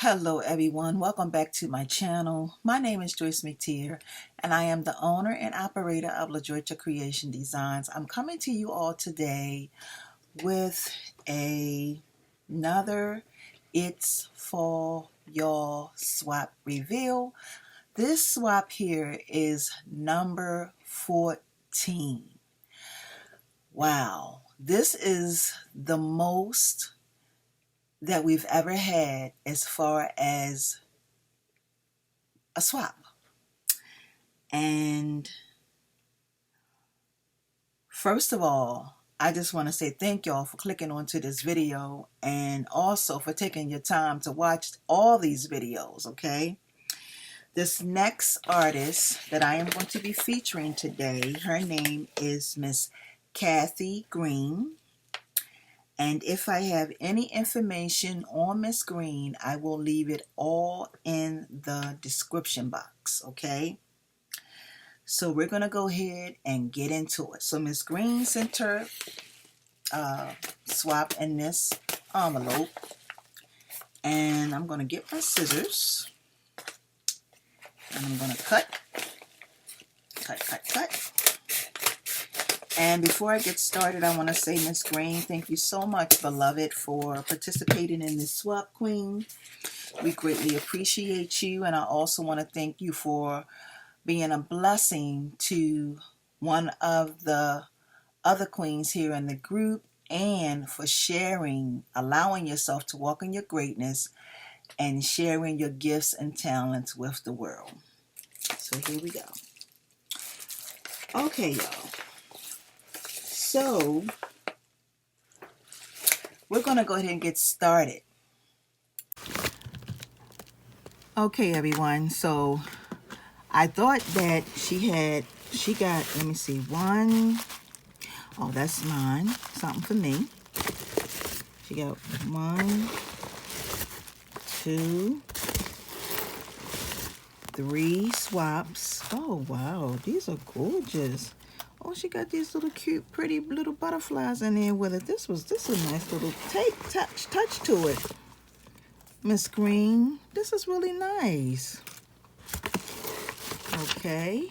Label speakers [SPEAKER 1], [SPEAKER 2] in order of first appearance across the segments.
[SPEAKER 1] Hello everyone, welcome back to my channel. My name is Joyce McTeer and I am the owner and operator of LaJoyta Creation Designs. I'm coming to you all today with another It's For Y'all swap reveal. This swap here is number 14. Wow, this is the most that we've ever had as far as a swap. And first of all, I just want to say thank y'all for clicking onto this video and also for taking your time to watch all these videos, okay? This next artist that I am going to be featuring today, her name is Miss Kathy Green. And if I have any information on Miss Green, I will leave it all in the description box, okay? So we're going to go ahead and get into it. So Miss Green sent her swap in this envelope. And I'm going to get my scissors. And I'm going to cut. And before I get started, I want to say, Miss Green, thank you so much, beloved, for participating in this swap, Queen. We greatly appreciate you. And I also want to thank you for being a blessing to one of the other queens here in the group and for sharing, allowing yourself to walk in your greatness and sharing your gifts and talents with the world. So here we go. Okay, y'all. So we're going to go ahead and get started. Okay, everyone. So I thought that she got, let me see, one. Oh, that's mine. Something for me. She got 1, 2, 3 swaps. Oh, wow. These are gorgeous. Oh, she got these little cute, pretty little butterflies in there with it. This is a nice little touch to it. Miss Green, this is really nice. Okay.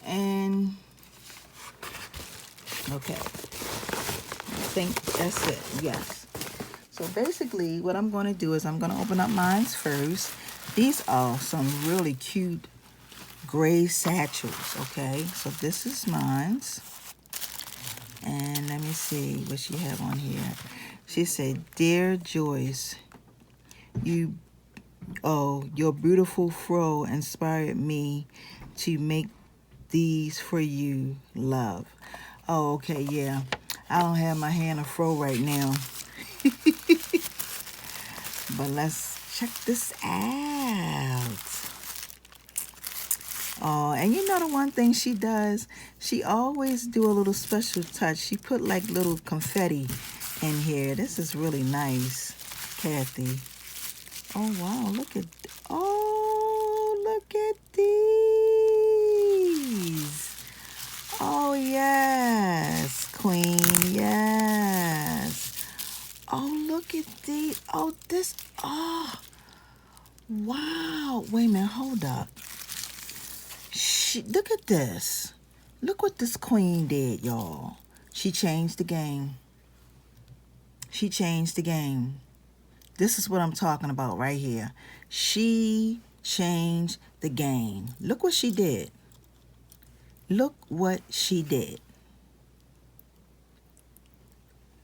[SPEAKER 1] And okay, I think that's it. Yes. So basically what I'm going to do is I'm going to open up mine first. These are some really cute gray satchels. Okay, so this is mine's. And let me see what she have on here. She said, "Dear Joyce, your beautiful fro inspired me to make these for you, love." Oh, okay, yeah. I don't have my hand a fro right now. But let's check this out. Oh, and you know the one thing she does? She always do a little special touch. She put like little confetti in here. This is really nice, Kathy. Oh, wow. Look at these. Oh, yes, Queen. Yes. Oh, look at these. Oh, this. Oh, wow. Wait a minute. Hold up. Look at this. Look what this queen did, y'all. She changed the game. She changed the game. This is what I'm talking about right here. She changed the game. Look what she did. Look what she did.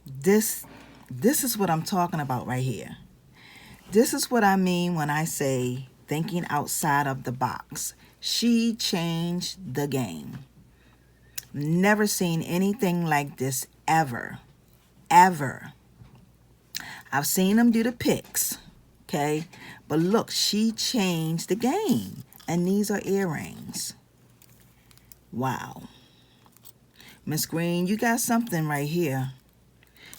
[SPEAKER 1] This is what I'm talking about right here. This is what I mean when I say thinking outside of the box. She changed the game. Never seen anything like this ever. Ever. I've seen them do the picks, okay? But look, she changed the game. And these are earrings. Wow. Miss Green, you got something right here.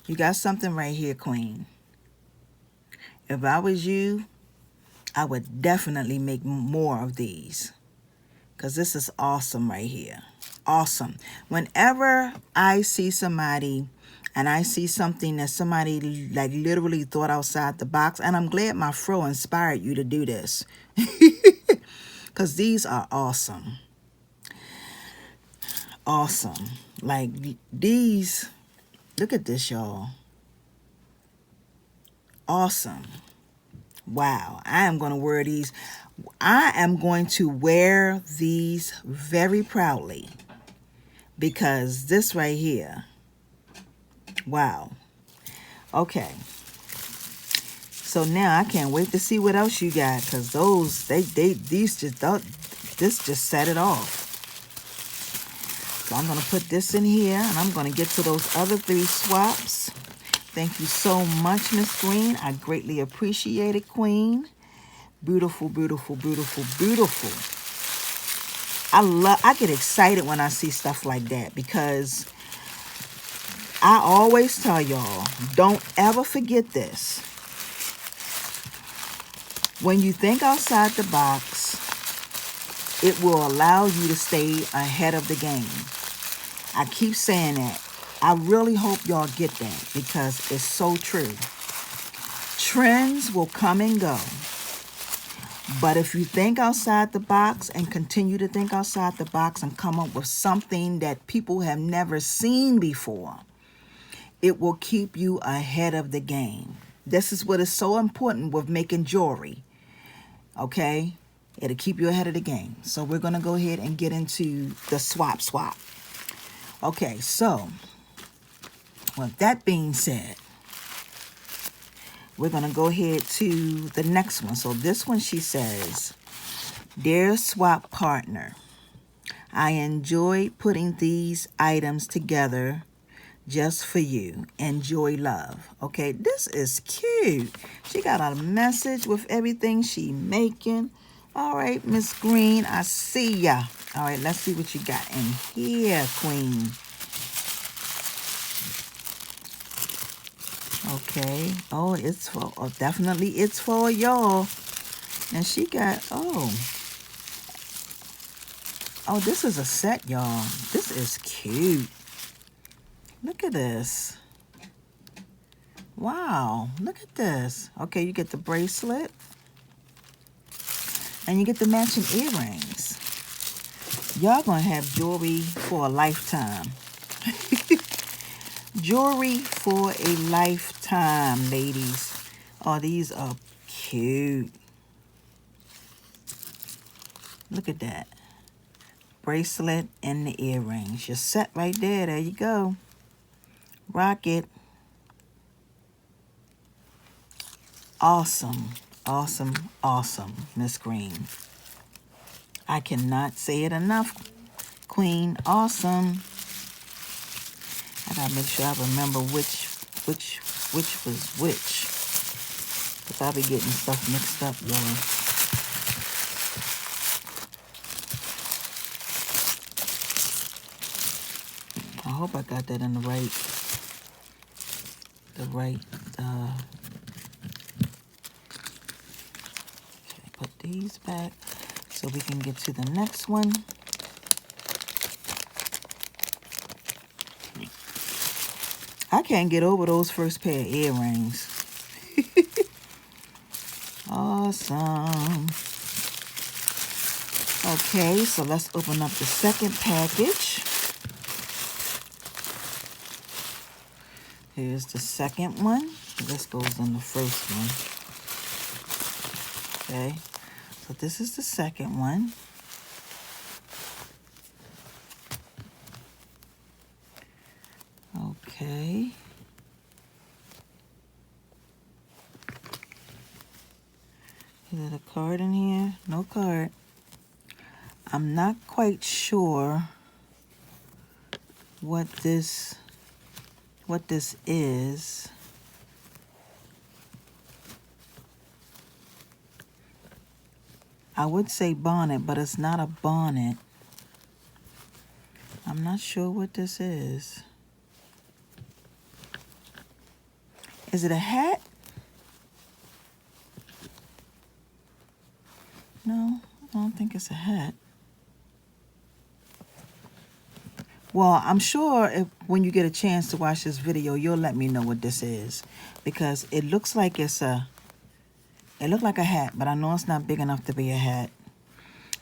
[SPEAKER 1] You got something right here, Queen. If I was you, I would definitely make more of these. Because this is awesome right here. Awesome. Whenever I see somebody and I see something that somebody like literally thought outside the box, and I'm glad my fro inspired you to do this. Because these are awesome. Awesome. Like these, look at this, y'all. Awesome. Wow. I am going to wear these. I am going to wear these very proudly, because this right here, wow. Okay. So now I can't wait to see what else you got, because those, this just set it off. So I'm going to put this in here, and I'm going to get to those other 3 swaps. Thank you so much, Miss Green. I greatly appreciate it, Queen. Beautiful, beautiful, beautiful, beautiful. I get excited when I see stuff like that, because I always tell y'all, don't ever forget this. When you think outside the box, it will allow you to stay ahead of the game. I keep saying that. I really hope y'all get that, because it's so true. Trends will come and go. But if you think outside the box and continue to think outside the box and come up with something that people have never seen before, it will keep you ahead of the game. This is what is so important with making jewelry. Okay? It'll keep you ahead of the game. So we're going to go ahead and get into the swap. Okay, so with that being said, we're going to go ahead to the next one. So this one, she says, "Dear swap partner, I enjoy putting these items together just for you. Enjoy, love." Okay, this is cute. She got a message with everything she making. All right, Miss Green, I see ya. All right, let's see what you got in here, Queen. Okay. Oh, it's for, oh, definitely it's for y'all. And she got, oh, this is a set, y'all. This is cute. Look at this. Wow, look at this. Okay, you get the bracelet. And you get the matching earrings. Y'all gonna have jewelry for a lifetime. Jewelry for a lifetime, ladies. Oh, these are cute. Look at that. Bracelet and the earrings. You're set right there. There you go. Rock it. Awesome. Awesome. Awesome, Miss Green. I cannot say it enough, Queen. Awesome. I gotta make sure I remember which was which. Because I'll be getting stuff mixed up, y'all. I hope I got that in the right, okay, put these back so we can get to the next one. I can't get over those first pair of earrings. Awesome. Okay, so let's open up the second package. Here's the second one. This goes in the first one. Okay, so this is the second one. Okay. Is there a card in here? No card. I'm not quite sure what this is. I would say bonnet, but it's not a bonnet. I'm not sure what this is. Is it a hat? No, I don't think it's a hat. Well, I'm sure if when you get a chance to watch this video, you'll let me know what this is, because it looks like it looked like a hat, but I know it's not big enough to be a hat.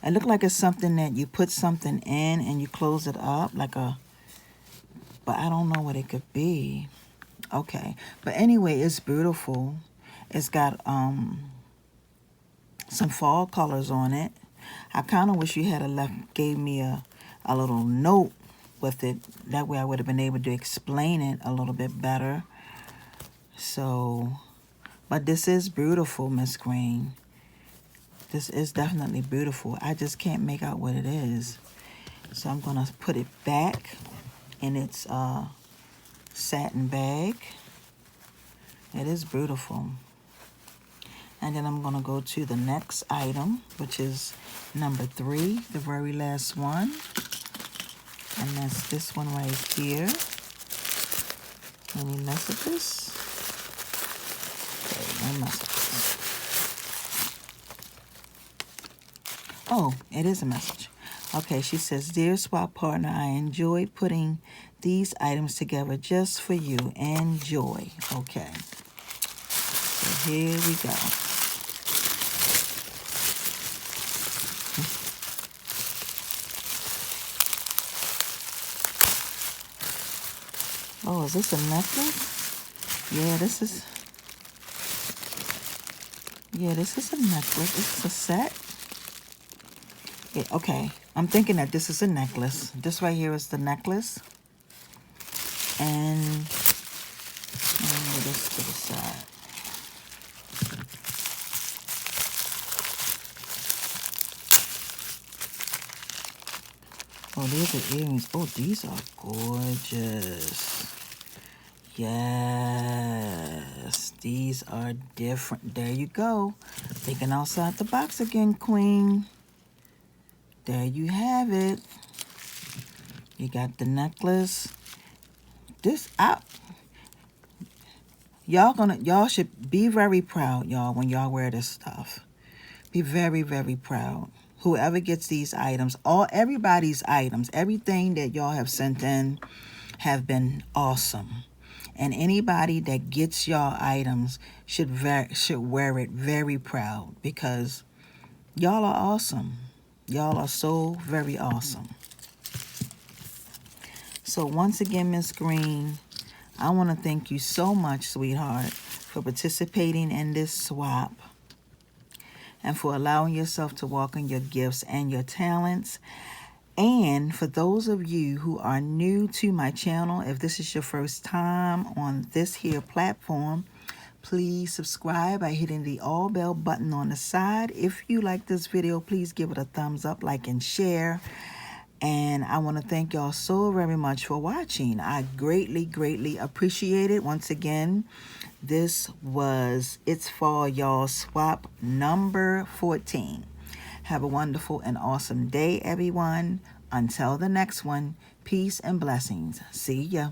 [SPEAKER 1] It looked like it's something that you put something in and you close it up like a, but I don't know what it could be. Okay, but anyway, it's beautiful. It's got some fall colors on it. I kind of wish you had gave me a little note with it. That way I would have been able to explain it a little bit better. So, but this is beautiful, Miss Green. This is definitely beautiful. I just can't make out what it is. So I'm gonna put it back in its satin bag. It is beautiful. And then I'm gonna go to the next item, which is number 3, the very last one. And that's this one right here. Any messages? Okay, no messages. Oh, it is a message. Okay, she says, "Dear swap partner, I enjoy putting these items together just for you. Enjoy." Okay. So here we go. Oh, is this a necklace? Yeah, this is a necklace. This is a set. Yeah, okay, I'm thinking that this is a necklace. This right here is the necklace. And move this to the side. Oh, these are earrings. Oh, these are gorgeous. Yes, these are different. There you go. Thinking outside the box again, Queen. There you have it. You got the necklace. This out. Y'all should be very proud, y'all, when y'all wear this stuff. Be very, very proud. Whoever gets these items, everybody's items, everything that y'all have sent in have been awesome. And anybody that gets y'all items should wear it very proud, because y'all are awesome. Y'all are so very awesome. So once again, Miss Green, I want to thank you so much, sweetheart, for participating in this swap and for allowing yourself to walk in your gifts and your talents. And for those of you who are new to my channel, if this is your first time on this here platform, please subscribe by hitting the all bell button on the side. If you like this video, please give it a thumbs up, like, and share. And I want to thank y'all so very much for watching. I greatly, greatly appreciate it. Once again, this was It's Fall Y'all Swap number 14. Have a wonderful and awesome day, everyone. Until the next one, peace and blessings. See ya.